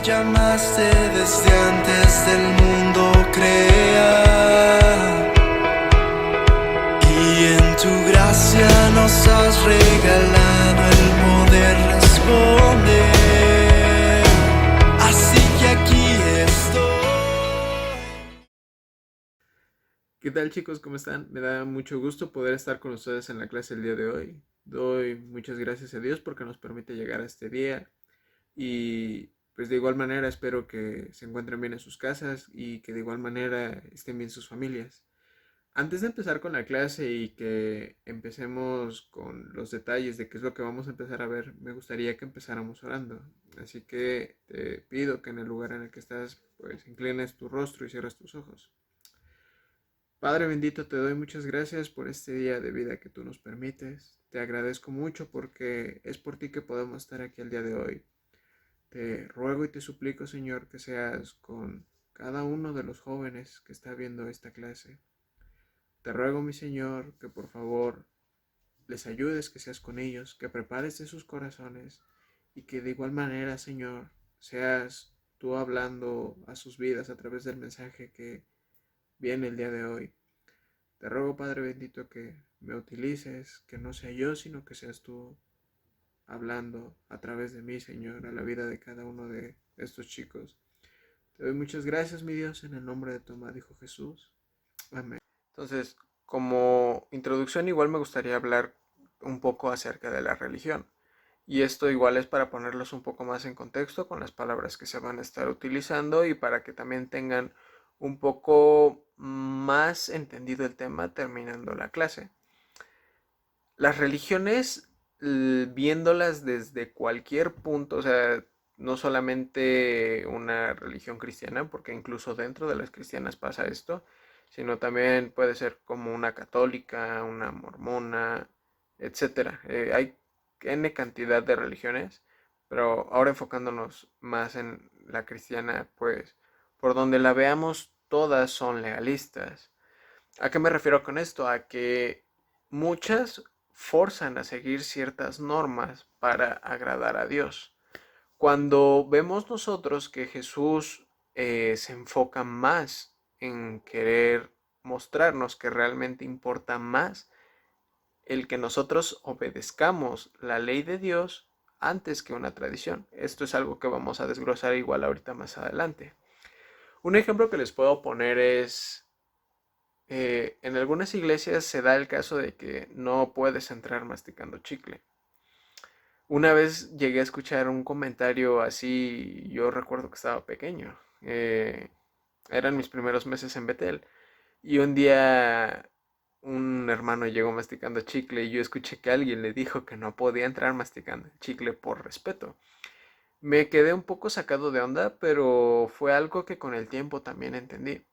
llamaste desde antes del mundo crear. Y en tu gracia nos has regalado el poder responder. Así que aquí estoy. ¿Qué tal, chicos? ¿Cómo están? Me da mucho gusto poder estar con ustedes en la clase el día de hoy. Doy muchas gracias a Dios porque nos permite llegar a este día y pues de igual manera espero que se encuentren bien en sus casas y que de igual manera estén bien sus familias. Antes de empezar con la clase y que empecemos con los detalles de qué es lo que vamos a empezar a ver, me gustaría que empezáramos orando. Así que te pido que en el lugar en el que estás, pues inclines tu rostro y cierres tus ojos. Padre bendito, te doy muchas gracias por este día de vida que tú nos permites. Te agradezco mucho porque es por ti que podemos estar aquí el día de hoy. Te ruego y te suplico, Señor, que seas con cada uno de los jóvenes que está viendo esta clase. Te ruego, mi Señor, que por favor les ayudes, que seas con ellos, que prepares de sus corazones y que de igual manera, Señor, seas tú hablando a sus vidas a través del mensaje que viene el día de hoy. Te ruego, Padre bendito, que me utilices, que no sea yo, sino que seas tú hablando a través de mí, Señor, a la vida de cada uno de estos chicos. Te doy muchas gracias, mi Dios, en el nombre de tu amado Hijo Jesús. Amén. Entonces, como introducción, igual me gustaría hablar un poco acerca de la religión. Y esto igual es para ponerlos un poco más en contexto con las palabras que se van a estar utilizando y para que también tengan un poco más entendido el tema terminando la clase. Las religiones, viéndolas desde cualquier punto, o sea, no solamente una religión cristiana, porque incluso dentro de las cristianas pasa esto, sino también puede ser como una católica, una mormona, etcétera. Hay N cantidad de religiones, pero ahora enfocándonos más en la cristiana, pues por donde la veamos, todas son legalistas. ¿A qué me refiero con esto? A que muchas forzan a seguir ciertas normas para agradar a Dios. Cuando vemos nosotros que Jesús se enfoca más en querer mostrarnos que realmente importa más el que nosotros obedezcamos la ley de Dios antes que una tradición. Esto es algo que vamos a desglosar igual ahorita más adelante. Un ejemplo que les puedo poner es en algunas iglesias se da el caso de que no puedes entrar masticando chicle. Una vez llegué a escuchar un comentario así, yo recuerdo que estaba pequeño. Eran mis primeros meses en Betel. Y un día un hermano llegó masticando chicle y yo escuché que alguien le dijo que no podía entrar masticando chicle por respeto. Me quedé un poco sacado de onda, pero fue algo que con el tiempo también entendí.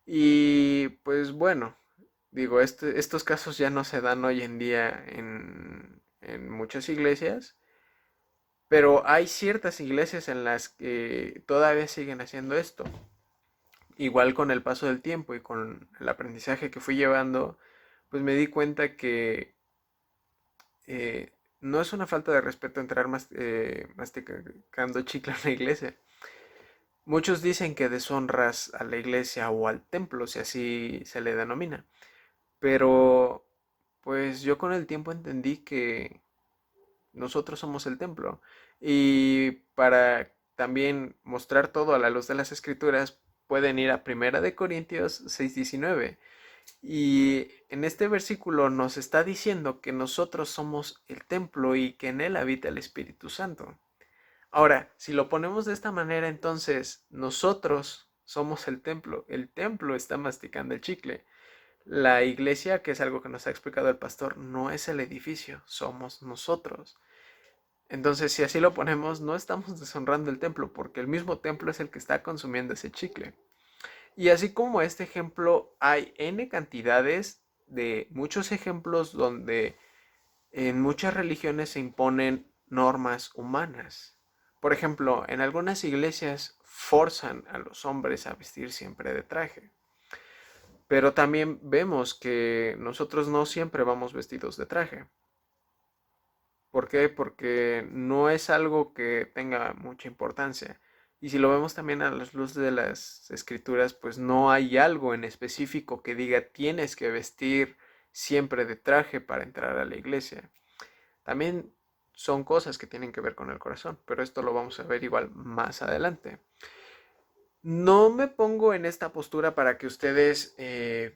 Y pues bueno, digo, estos casos ya no se dan hoy en día en muchas iglesias, pero hay ciertas iglesias en las que todavía siguen haciendo esto. Igual con el paso del tiempo y con el aprendizaje que fui llevando, pues me di cuenta que no es una falta de respeto entrar masticando chicle en la iglesia. Muchos dicen que deshonras a la iglesia o al templo, si así se le denomina. Pero, pues yo con el tiempo entendí que nosotros somos el templo. Y para también mostrar todo a la luz de las escrituras, pueden ir a Primera de Corintios 6:19. Y en este versículo nos está diciendo que nosotros somos el templo y que en él habita el Espíritu Santo. Ahora, si lo ponemos de esta manera, entonces nosotros somos el templo está masticando el chicle. La iglesia, que es algo que nos ha explicado el pastor, no es el edificio, somos nosotros. Entonces, si así lo ponemos, no estamos deshonrando el templo, porque el mismo templo es el que está consumiendo ese chicle. Y así como este ejemplo, hay N cantidades de muchos ejemplos donde en muchas religiones se imponen normas humanas. Por ejemplo, en algunas iglesias forzan a los hombres a vestir siempre de traje. Pero también vemos que nosotros no siempre vamos vestidos de traje. ¿Por qué? Porque no es algo que tenga mucha importancia. Y si lo vemos también a la luz de las escrituras, pues no hay algo en específico que diga tienes que vestir siempre de traje para entrar a la iglesia. También son cosas que tienen que ver con el corazón, pero esto lo vamos a ver igual más adelante. No me pongo en esta postura para que ustedes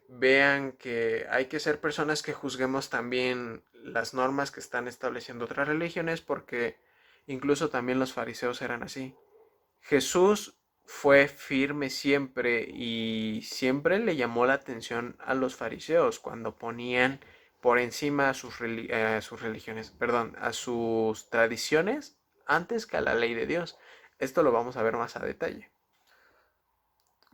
vean que hay que ser personas que juzguemos también las normas que están estableciendo otras religiones, porque incluso también los fariseos eran así. Jesús fue firme siempre y siempre le llamó la atención a los fariseos cuando ponían por encima a sus religiones, perdón, a sus tradiciones antes que a la ley de Dios. Esto lo vamos a ver más a detalle.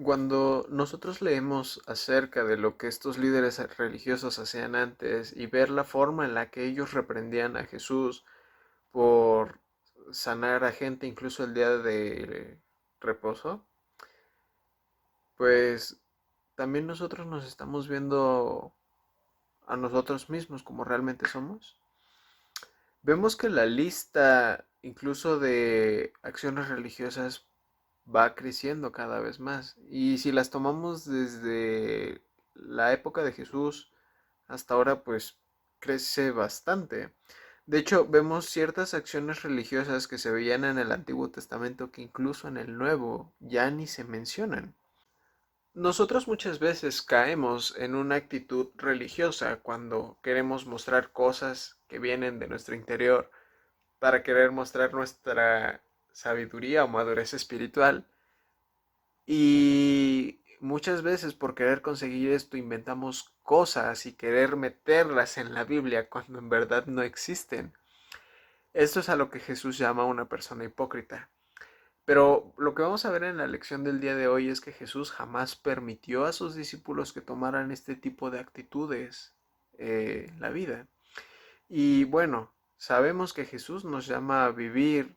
Cuando nosotros leemos acerca de lo que estos líderes religiosos hacían antes y ver la forma en la que ellos reprendían a Jesús por sanar a gente incluso el día de reposo, pues también nosotros nos estamos viendo a nosotros mismos como realmente somos. Vemos que la lista incluso de acciones religiosas va creciendo cada vez más. Y si las tomamos desde la época de Jesús hasta ahora, pues crece bastante. De hecho, vemos ciertas acciones religiosas que se veían en el Antiguo Testamento que incluso en el Nuevo ya ni se mencionan. Nosotros muchas veces caemos en una actitud religiosa cuando queremos mostrar cosas que vienen de nuestro interior para querer mostrar nuestra sabiduría o madurez espiritual. Y muchas veces por querer conseguir esto inventamos cosas y querer meterlas en la Biblia cuando en verdad no existen. Esto es a lo que Jesús llama a una persona hipócrita. Pero lo que vamos a ver en la lección del día de hoy es que Jesús jamás permitió a sus discípulos que tomaran este tipo de actitudes en la vida. Y bueno, sabemos que Jesús nos llama a vivir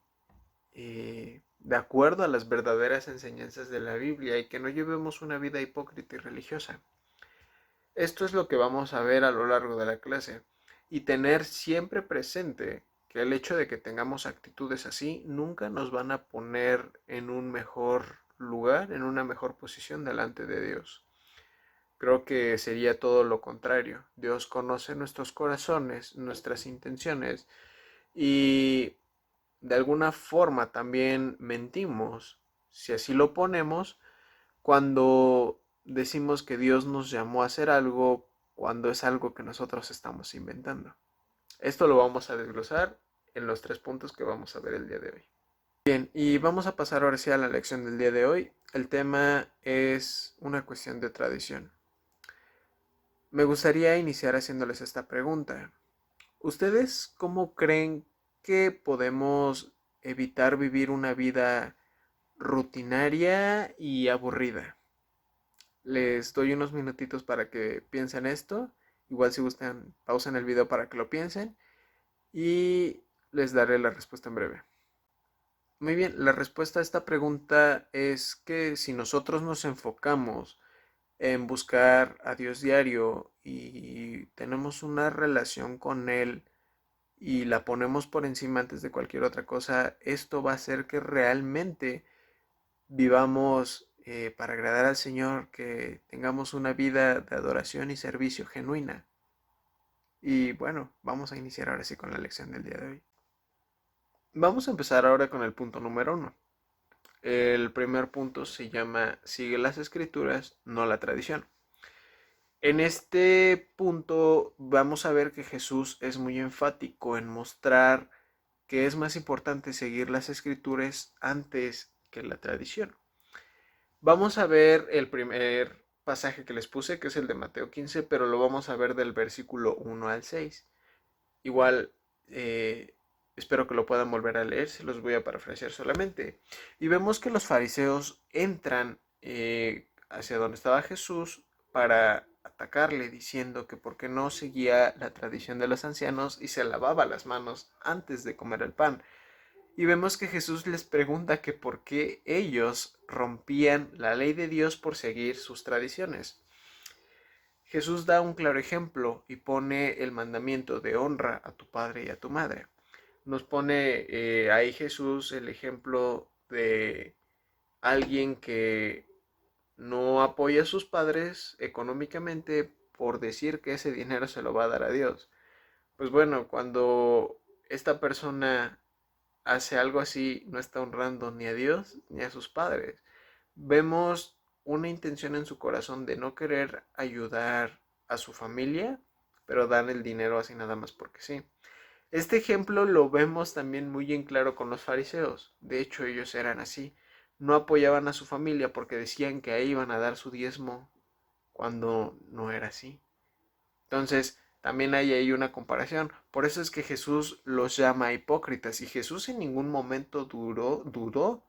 de acuerdo a las verdaderas enseñanzas de la Biblia y que no llevemos una vida hipócrita y religiosa. Esto es lo que vamos a ver a lo largo de la clase y tener siempre presente que el hecho de que tengamos actitudes así nunca nos van a poner en un mejor lugar, en una mejor posición delante de Dios. Creo que sería todo lo contrario. Dios conoce nuestros corazones, nuestras intenciones y de alguna forma también mentimos, si así lo ponemos, cuando decimos que Dios nos llamó a hacer algo cuando es algo que nosotros estamos inventando. Esto lo vamos a desglosar en los 3 puntos que vamos a ver el día de hoy. Bien, y vamos a pasar ahora sí a la lección del día de hoy. El tema es una cuestión de tradición. Me gustaría iniciar haciéndoles esta pregunta. ¿Ustedes cómo creen que podemos evitar vivir una vida rutinaria y aburrida? Les doy unos minutitos para que piensen esto. Igual si gustan, pausen el video para que lo piensen y les daré la respuesta en breve. Muy bien, la respuesta a esta pregunta es que si nosotros nos enfocamos en buscar a Dios diario y tenemos una relación con Él y la ponemos por encima antes de cualquier otra cosa, esto va a hacer que realmente vivamos para agradar al Señor, que tengamos una vida de adoración y servicio genuina. Y bueno, vamos a iniciar ahora sí con la lección del día de hoy. Vamos a empezar ahora con el punto número 1. El primer punto se llama sigue las escrituras, no la tradición. En este punto vamos a ver que Jesús es muy enfático en mostrar que es más importante seguir las escrituras antes que la tradición. Vamos a ver el primer pasaje que les puse, que es el de Mateo 15, pero lo vamos a ver del versículo 1 al 6. Igual, espero que lo puedan volver a leer, se los voy a parafrasear solamente. Y vemos que los fariseos entran hacia donde estaba Jesús para atacarle, diciendo que por qué no seguía la tradición de los ancianos y se lavaba las manos antes de comer el pan. Y vemos que Jesús les pregunta que por qué ellos rompían la ley de Dios por seguir sus tradiciones. Jesús da un claro ejemplo y pone el mandamiento de honra a tu padre y a tu madre. Nos pone ahí Jesús el ejemplo de alguien que no apoya a sus padres económicamente por decir que ese dinero se lo va a dar a Dios. Pues bueno, cuando esta persona hace algo así, no está honrando ni a Dios ni a sus padres. Vemos una intención en su corazón de no querer ayudar a su familia, pero dan el dinero así nada más porque sí. Este ejemplo lo vemos también muy en claro con los fariseos. De hecho, ellos eran así. No apoyaban a su familia porque decían que ahí iban a dar su diezmo cuando no era así. Entonces, también hay ahí una comparación. Por eso es que Jesús los llama hipócritas. Y Jesús en ningún momento dudó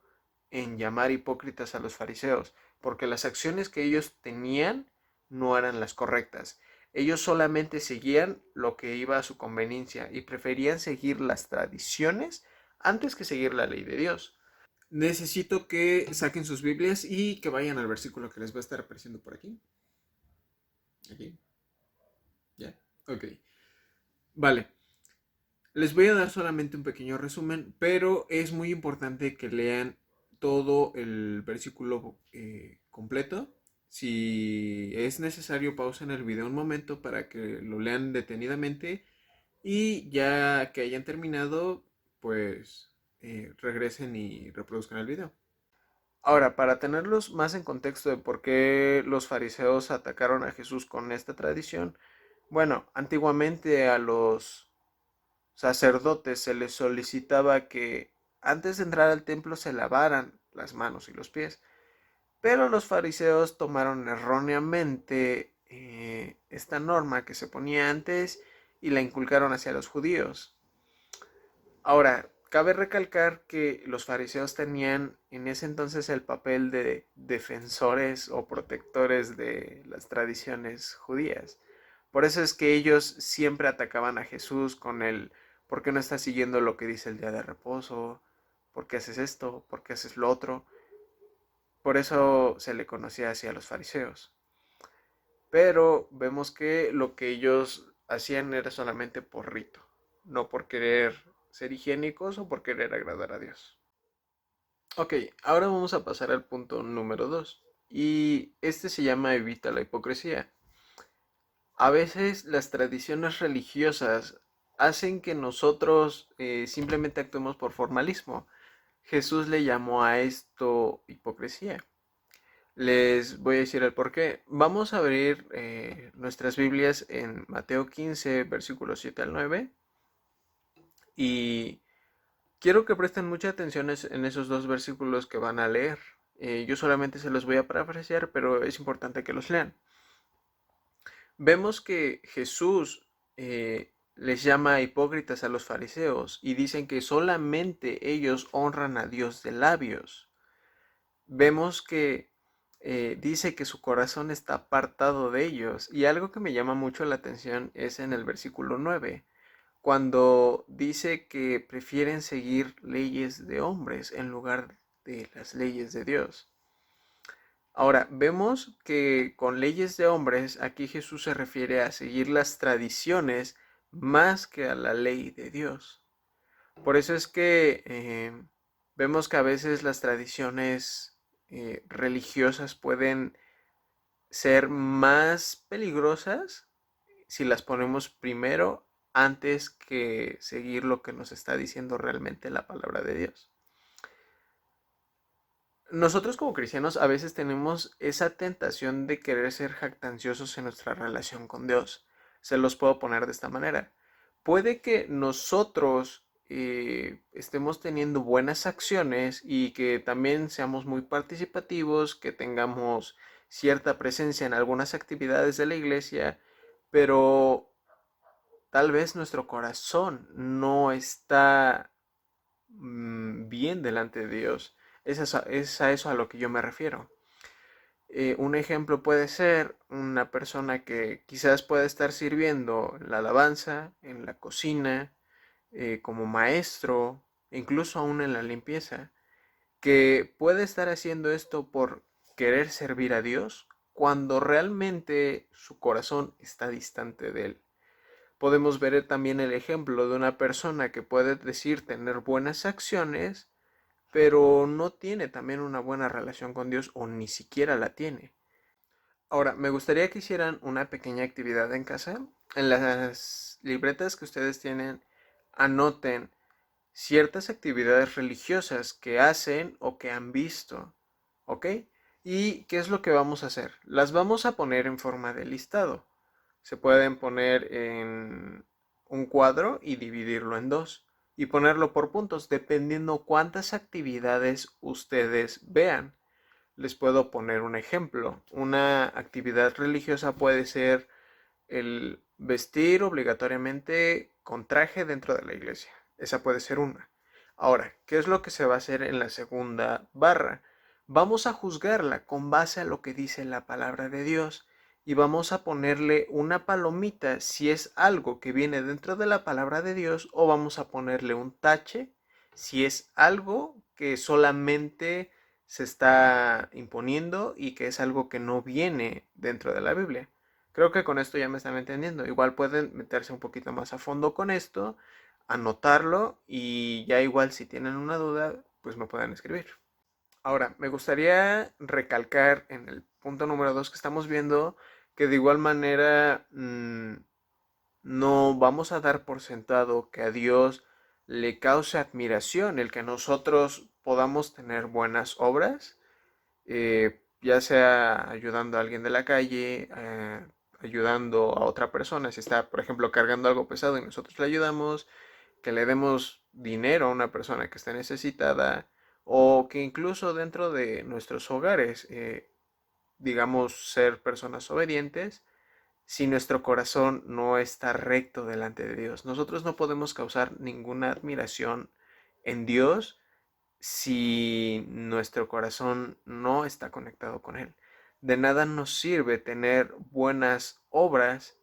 en llamar hipócritas a los fariseos, porque las acciones que ellos tenían no eran las correctas. Ellos solamente seguían lo que iba a su conveniencia y preferían seguir las tradiciones antes que seguir la ley de Dios. Necesito que saquen sus Biblias y que vayan al versículo que les va a estar apareciendo por aquí. Aquí. ¿Ya? Ok. Vale. Les voy a dar solamente un pequeño resumen, pero es muy importante que lean todo el versículo completo. Si es necesario, pausen el video un momento para que lo lean detenidamente y ya que hayan terminado, pues regresen y reproduzcan el video. Ahora, para tenerlos más en contexto de por qué los fariseos atacaron a Jesús con esta tradición, bueno, antiguamente a los sacerdotes se les solicitaba que antes de entrar al templo se lavaran las manos y los pies, pero los fariseos tomaron erróneamente esta norma que se ponía antes y la inculcaron hacia los judíos. Ahora, cabe recalcar que los fariseos tenían en ese entonces el papel de defensores o protectores de las tradiciones judías. Por eso es que ellos siempre atacaban a Jesús con el ¿por qué no estás siguiendo lo que dice el día de reposo? ¿Por qué haces esto? ¿Por qué haces lo otro? Por eso se le conocía así a los fariseos. Pero vemos que lo que ellos hacían era solamente por rito, no por querer ser higiénicos o por querer agradar a Dios. Ok, ahora vamos a pasar al punto número 2. Y este se llama evita la hipocresía. A veces las tradiciones religiosas hacen que nosotros simplemente actuemos por formalismo. Jesús le llamó a esto hipocresía. Les voy a decir el por qué. Vamos a abrir nuestras Biblias en Mateo 15, versículos 7 al 9. Y quiero que presten mucha atención en esos dos versículos que van a leer. Yo solamente se los voy a parafrasear, pero es importante que los lean. Vemos que Jesús les llama hipócritas a los fariseos y dicen que solamente ellos honran a Dios de labios. Vemos que dice que su corazón está apartado de ellos. Y algo que me llama mucho la atención es en el versículo 9, cuando dice que prefieren seguir leyes de hombres en lugar de las leyes de Dios. Ahora, vemos que con leyes de hombres aquí Jesús se refiere a seguir las tradiciones más que a la ley de Dios. Por eso es que vemos que a veces las tradiciones religiosas pueden ser más peligrosas si las ponemos primero antes que seguir lo que nos está diciendo realmente la palabra de Dios. Nosotros como cristianos a veces tenemos esa tentación de querer ser jactanciosos en nuestra relación con Dios. Se los puedo poner de esta manera. Puede que nosotros estemos teniendo buenas acciones y que también seamos muy participativos, que tengamos cierta presencia en algunas actividades de la iglesia, pero tal vez nuestro corazón no está bien delante de Dios. Es a eso a lo que yo me refiero. Un ejemplo puede ser una persona que quizás pueda estar sirviendo en la alabanza, en la cocina, como maestro, incluso aún en la limpieza, que puede estar haciendo esto por querer servir a Dios cuando realmente su corazón está distante de Él. Podemos ver también el ejemplo de una persona que puede decir tener buenas acciones, pero no tiene también una buena relación con Dios o ni siquiera la tiene. Ahora, me gustaría que hicieran una pequeña actividad en casa. En las libretas que ustedes tienen, anoten ciertas actividades religiosas que hacen o que han visto, ¿ok? ¿Y qué es lo que vamos a hacer? Las vamos a poner en forma de listado. Se pueden poner en un cuadro y dividirlo en dos y ponerlo por puntos, dependiendo cuántas actividades ustedes vean. Les puedo poner un ejemplo. Una actividad religiosa puede ser el vestir obligatoriamente con traje dentro de la iglesia. Esa puede ser una. Ahora, ¿qué es lo que se va a hacer en la segunda barra? Vamos a juzgarla con base a lo que dice la palabra de Dios y vamos a ponerle una palomita si es algo que viene dentro de la palabra de Dios o vamos a ponerle un tache si es algo que solamente se está imponiendo y que es algo que no viene dentro de la Biblia. Creo que con esto ya me están entendiendo. Igual pueden meterse un poquito más a fondo con esto, anotarlo y ya igual si tienen una duda, pues me pueden escribir. Ahora, me gustaría recalcar en el punto número 2 que estamos viendo que de igual manera no vamos a dar por sentado que a Dios le cause admiración el que nosotros podamos tener buenas obras, ya sea ayudando a alguien de la calle, ayudando a otra persona, si está, por ejemplo, cargando algo pesado y nosotros le ayudamos, que le demos dinero a una persona que esté necesitada, o que incluso dentro de nuestros hogares, digamos, ser personas obedientes, si nuestro corazón no está recto delante de Dios. Nosotros no podemos causar ninguna admiración en Dios si nuestro corazón no está conectado con Él. De nada nos sirve tener buenas obras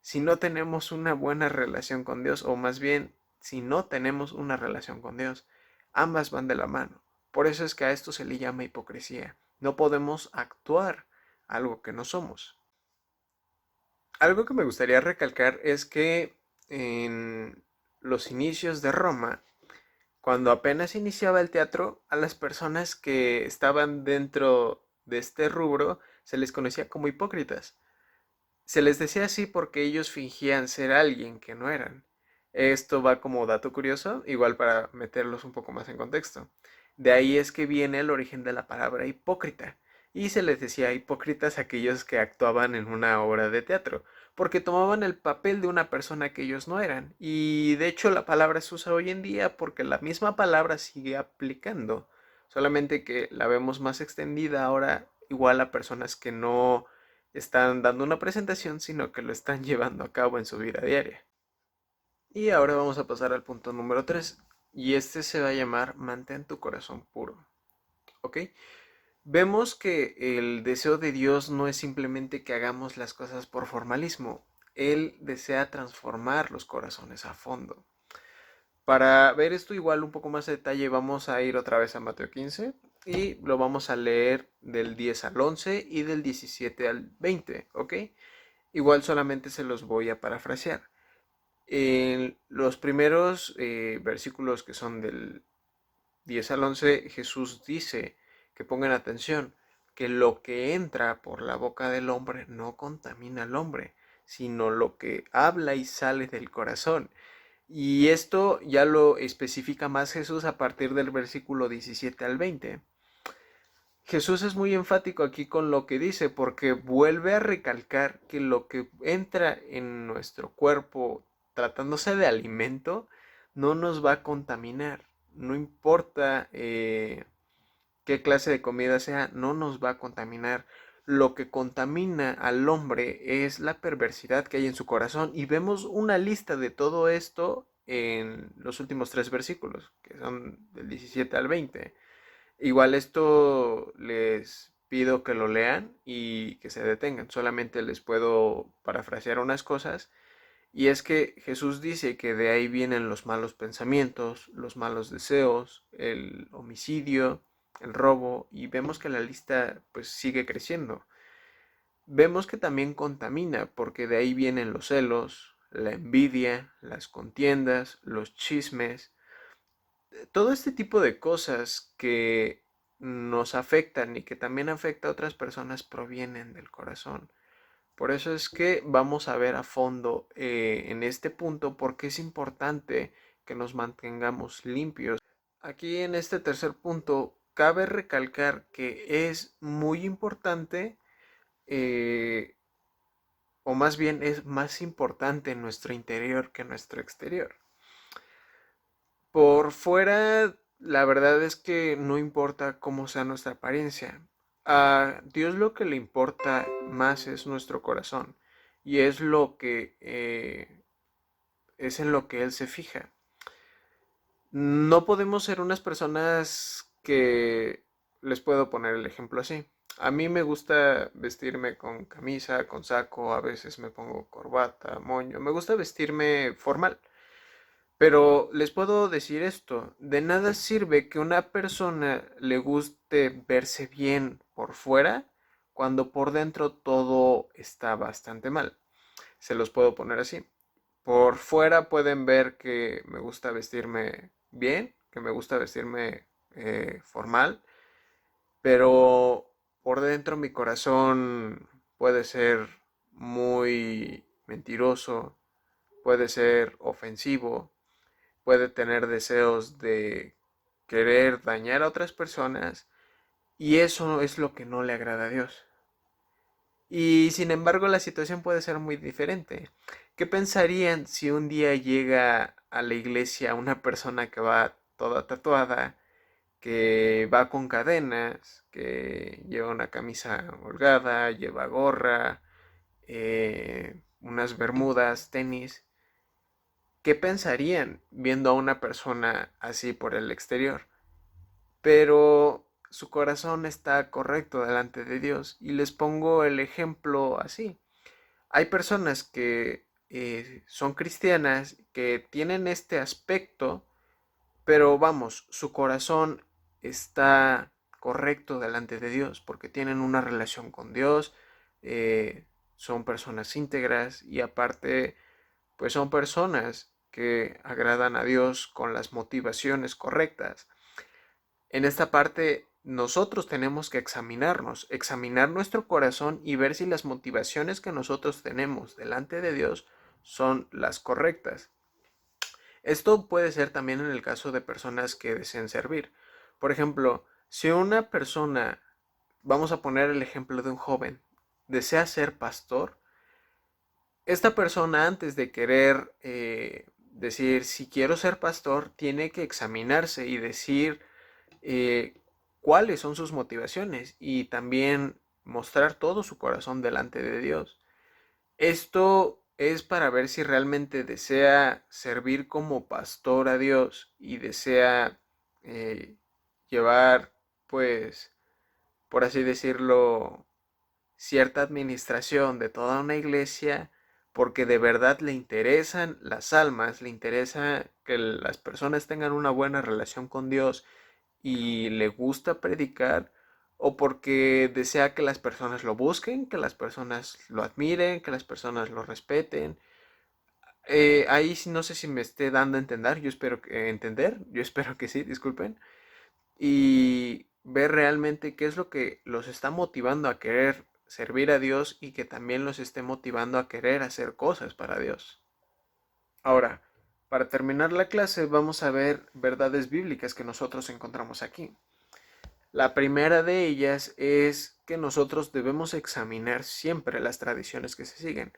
si no tenemos una buena relación con Dios, o más bien, si no tenemos una relación con Dios. Ambas van de la mano. Por eso es que a esto se le llama hipocresía. No podemos actuar algo que no somos. Algo que me gustaría recalcar es que en los inicios de Roma, cuando apenas iniciaba el teatro, a las personas que estaban dentro de este rubro se les conocía como hipócritas. Se les decía así porque ellos fingían ser alguien que no eran. Esto va como dato curioso, igual para meterlos un poco más en contexto. De ahí es que viene el origen de la palabra hipócrita. Y se les decía hipócritas a aquellos que actuaban en una obra de teatro, porque tomaban el papel de una persona que ellos no eran. Y de hecho la palabra se usa hoy en día porque la misma palabra sigue aplicando, solamente que la vemos más extendida ahora igual a personas que no están dando una presentación, sino que lo están llevando a cabo en su vida diaria. Y ahora vamos a pasar al punto número 3 y este se va a llamar mantén tu corazón puro. ¿Ok? Vemos que el deseo de Dios no es simplemente que hagamos las cosas por formalismo. Él desea transformar los corazones a fondo. Para ver esto igual un poco más de detalle, vamos a ir otra vez a Mateo 15 y lo vamos a leer del 10 al 11 y del 17 al 20, ¿ok? Igual solamente se los voy a parafrasear. En los primeros versículos que son del 10 al 11, Jesús dice que pongan atención, que lo que entra por la boca del hombre no contamina al hombre, sino lo que habla y sale del corazón. Y esto ya lo especifica más Jesús a partir del versículo 17 al 20. Jesús es muy enfático aquí con lo que dice porque vuelve a recalcar que lo que entra en nuestro cuerpo tratándose de alimento no nos va a contaminar. No importa qué clase de comida sea, no nos va a contaminar. Lo que contamina al hombre es la perversidad que hay en su corazón y vemos una lista de todo esto en los últimos 3 versículos, que son del 17 al 20. Igual esto les pido que lo lean y que se detengan. Solamente les puedo parafrasear unas cosas. Y es que Jesús dice que de ahí vienen los malos pensamientos, los malos deseos, el homicidio, el robo. Y vemos que la lista pues sigue creciendo. Vemos que también contamina porque de ahí vienen los celos, la envidia, las contiendas, los chismes, Todo este tipo de cosas que nos afectan y que también afecta a otras personas provienen del corazón. Por eso es que vamos a ver a fondo en este punto por qué es importante que nos mantengamos limpios. Aquí en este tercer punto cabe recalcar que es muy importante, eh, o más bien es más importante nuestro interior que nuestro exterior. Por fuera, la verdad es que no importa cómo sea nuestra apariencia. A Dios lo que le importa más es nuestro corazón y es lo que es en lo que Él se fija. No podemos ser unas personas que les puedo poner el ejemplo así. A mí me gusta vestirme con camisa, con saco, a veces me pongo corbata, moño. Me gusta vestirme formal. Pero les puedo decir esto, de nada sirve que una persona le guste verse bien por fuera cuando por dentro todo está bastante mal. Se los puedo poner así. Por fuera pueden ver que me gusta vestirme bien, que me gusta vestirme formal, pero por dentro mi corazón puede ser muy mentiroso, puede ser ofensivo, puede tener deseos de querer dañar a otras personas y eso es lo que no le agrada a Dios. Y sin embargo la situación puede ser muy diferente. ¿Qué pensarían si un día llega a la iglesia una persona que va toda tatuada, que va con cadenas, que lleva una camisa holgada, lleva gorra, unas bermudas, tenis? ¿Qué pensarían viendo a una persona así por el exterior? Pero su corazón está correcto delante de Dios. Y les pongo el ejemplo así. Hay personas que son cristianas, que tienen este aspecto, pero vamos, su corazón está correcto delante de Dios, porque tienen una relación con Dios, son personas íntegras y aparte pues son personas que agradan a Dios con las motivaciones correctas. En esta parte nosotros tenemos que examinarnos, examinar nuestro corazón y ver si las motivaciones que nosotros tenemos delante de Dios son las correctas. Esto puede ser también en el caso de personas que deseen servir. Por ejemplo, si una persona, vamos a poner el ejemplo de un joven, desea ser pastor, esta persona antes de querer decir si quiero ser pastor, tiene que examinarse y decir eh, cuáles son sus motivaciones y también mostrar todo su corazón delante de Dios. Esto es para ver si realmente desea servir como pastor a Dios y desea eh, llevar, pues, por así decirlo, cierta administración de toda una iglesia porque de verdad le interesan las almas, le interesa que las personas tengan una buena relación con Dios y le gusta predicar, o porque desea que las personas lo busquen, que las personas lo admiren, que las personas lo respeten. Ahí sí no sé si me esté dando a entender, yo espero que yo espero que sí, disculpen, y ver realmente qué es lo que los está motivando a querer servir a Dios y que también los esté motivando a querer hacer cosas para Dios. Ahora, para terminar la clase vamos a ver verdades bíblicas que nosotros encontramos aquí. La primera de ellas es que nosotros debemos examinar siempre las tradiciones que se siguen.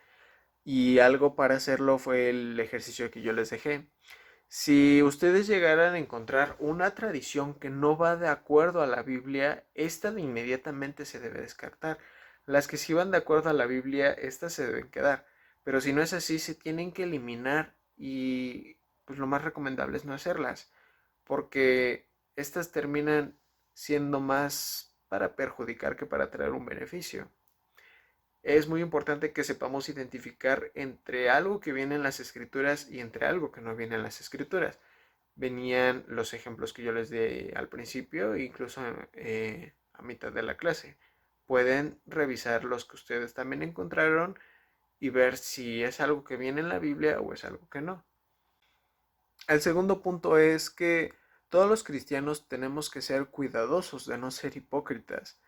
Y algo para hacerlo fue el ejercicio que yo les dejé. Si ustedes llegaran a encontrar una tradición que no va de acuerdo a la Biblia, esta de inmediatamente se debe descartar. Las que sí van de acuerdo a la Biblia, estas se deben quedar. Pero si no es así, se tienen que eliminar y pues lo más recomendable es no hacerlas, porque estas terminan siendo más para perjudicar que para traer un beneficio. Es muy importante que sepamos identificar entre algo que viene en las escrituras y entre algo que no viene en las escrituras. Venían los ejemplos que yo les di al principio, incluso a mitad de la clase. Pueden revisar los que ustedes también encontraron y ver si es algo que viene en la Biblia o es algo que no. El segundo punto es que Todos los cristianos tenemos que ser cuidadosos de no ser hipócritas,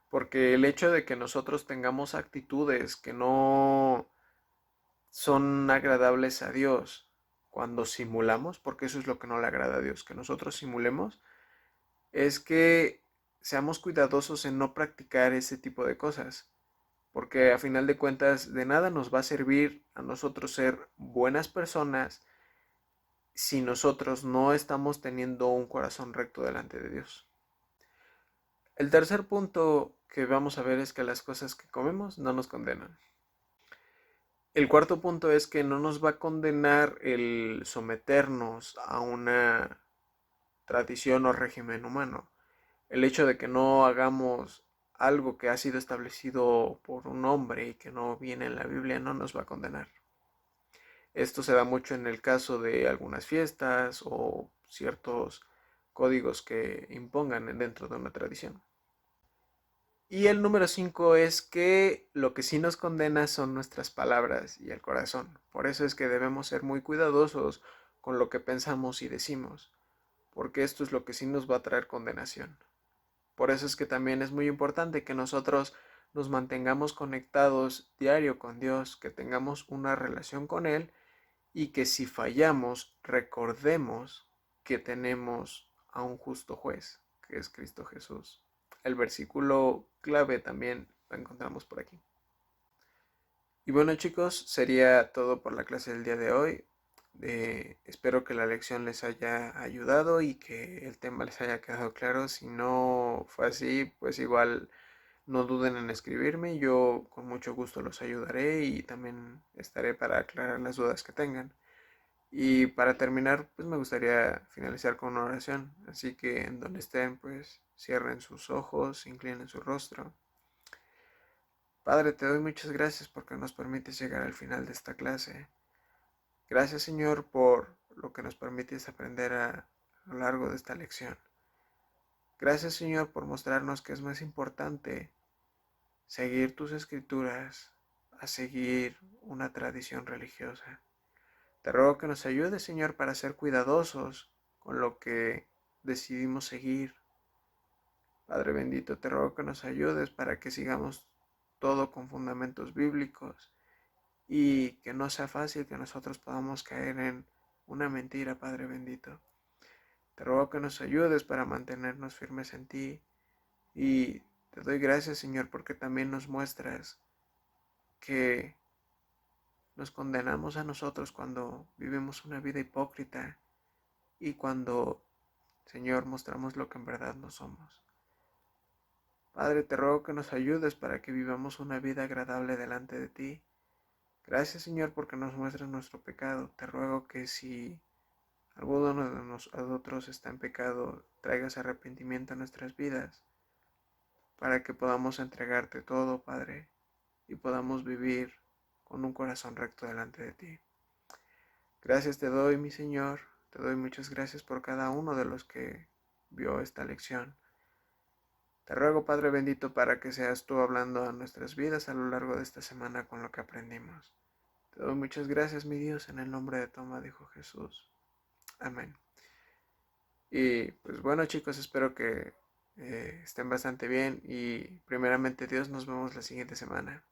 porque el hecho de que nosotros tengamos actitudes que no son agradables a Dios cuando simulamos, porque eso es lo que no le agrada a Dios, que nosotros simulemos, es que seamos cuidadosos en no practicar ese tipo de cosas, porque a final de cuentas de nada nos va a servir a nosotros ser buenas personas si nosotros no estamos teniendo un corazón recto delante de Dios. El tercer punto que vamos a ver es que las cosas que comemos no nos condenan. El cuarto punto es que no nos va a condenar el someternos a una tradición o régimen humano. El hecho de que no hagamos algo que ha sido establecido por un hombre y que no viene en la Biblia no nos va a condenar. Esto se da mucho en el caso de algunas fiestas o ciertos códigos que impongan dentro de una tradición. Y el número 5 es que lo que sí nos condena son nuestras palabras y el corazón. Por eso es que debemos ser muy cuidadosos con lo que pensamos y decimos, porque esto es lo que sí nos va a traer condenación. Por eso es que también es muy importante que nosotros nos mantengamos conectados diario con Dios, que tengamos una relación con Él y que si fallamos recordemos que tenemos a un justo juez, que es Cristo Jesús. El versículo clave también lo encontramos por aquí. Y bueno chicos, sería todo por la clase del día de hoy. Espero que la lección les haya ayudado y que el tema les haya quedado claro. Si no fue así, pues igual no duden en escribirme. Yo con mucho gusto los ayudaré y también estaré para aclarar las dudas que tengan. Y para terminar, pues me gustaría finalizar con una oración. Así que en donde estén, pues cierren sus ojos, inclinen su rostro. Padre, te doy muchas gracias porque nos permites llegar al final de esta clase. Gracias, Señor, por lo que nos permites aprender a lo largo de esta lección. Gracias, Señor, por mostrarnos que es más importante seguir tus escrituras a seguir una tradición religiosa. Te ruego que nos ayudes, Señor, para ser cuidadosos con lo que decidimos seguir. Padre bendito, te ruego que nos ayudes para que sigamos todo con fundamentos bíblicos y que no sea fácil que nosotros podamos caer en una mentira, Padre bendito. Te ruego que nos ayudes para mantenernos firmes en ti y te doy gracias, Señor, porque también nos muestras que nos condenamos a nosotros cuando vivimos una vida hipócrita y cuando, Señor, mostramos lo que en verdad no somos. Padre, te ruego que nos ayudes para que vivamos una vida agradable delante de ti. Gracias, Señor, porque nos muestras nuestro pecado. Te ruego que si alguno de nosotros está en pecado, traigas arrepentimiento a nuestras vidas, para que podamos entregarte todo, Padre, y podamos vivir con un corazón recto delante de ti. Gracias te doy, mi Señor, te doy muchas gracias por cada uno de los que vio esta lección. Te ruego, Padre bendito, para que seas tú hablando a nuestras vidas a lo largo de esta semana con lo que aprendimos. Te doy muchas gracias, mi Dios, en el nombre de tu amado Hijo Jesús. Amén. Y pues bueno, chicos, espero que estén bastante bien y primeramente Dios, nos vemos la siguiente semana.